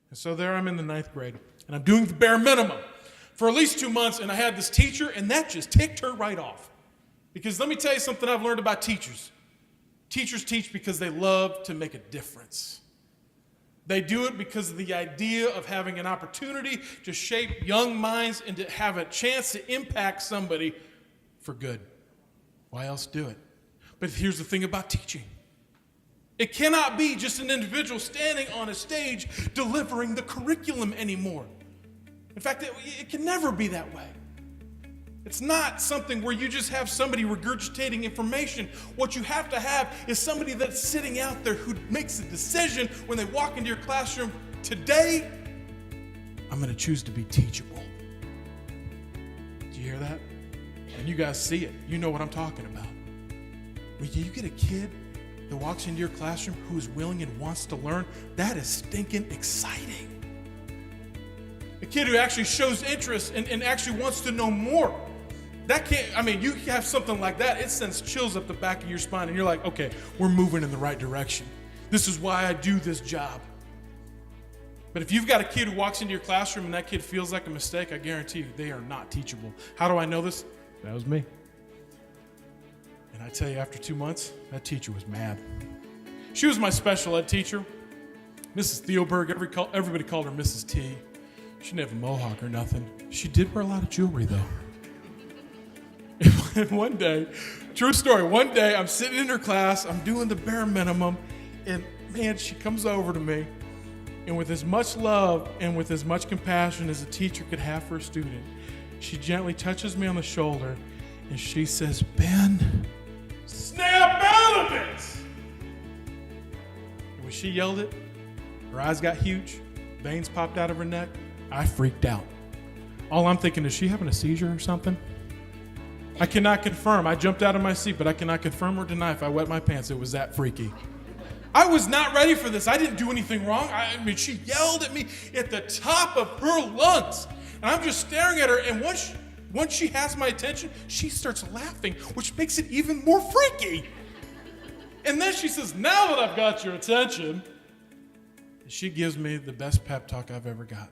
And so there I'm in the 9th grade, and I'm doing the bare minimum for at least 2 months, and I had this teacher, and that just ticked her right off. Because let me tell you something I've learned about teachers. Teachers teach because they love to make a difference. They do it because of the idea of having an opportunity to shape young minds and to have a chance to impact somebody for good. Why else do it? But here's the thing about teaching. It cannot be just an individual standing on a stage delivering the curriculum anymore. In fact, it can never be that way. It's not something where you just have somebody regurgitating information. What you have to have is somebody that's sitting out there who makes a decision when they walk into your classroom. Today, I'm going to choose to be teachable. Do you hear that? And you guys see it. You know what I'm talking about. When you get a kid that walks into your classroom who is willing and wants to learn, that is stinking exciting. A kid who actually shows interest and actually wants to know more. You have something like that, it sends chills up the back of your spine, and you're like, okay, we're moving in the right direction. This is why I do this job. But if you've got a kid who walks into your classroom and that kid feels like a mistake, I guarantee you they are not teachable. How do I know this? That was me. And I tell you, after 2 months, that teacher was mad. She was my special ed teacher, Mrs. Theoberg. Everybody called her Mrs. T. She didn't have a mohawk or nothing. She did wear a lot of jewelry, though. And one day, true story, one day I'm sitting in her class, I'm doing the bare minimum, and man, she comes over to me, and with as much love and with as much compassion as a teacher could have for a student, she gently touches me on the shoulder, and she says, Ben, snap out of it! And when she yelled it, her eyes got huge, veins popped out of her neck. I freaked out. All I'm thinking, is she having a seizure or something? I cannot confirm. I jumped out of my seat, but I cannot confirm or deny if I wet my pants. It was that freaky. I was not ready for this. I didn't do anything wrong. She yelled at me at the top of her lungs. And I'm just staring at her, and once she has my attention, she starts laughing, which makes it even more freaky. And then she says, now that I've got your attention, she gives me the best pep talk I've ever gotten.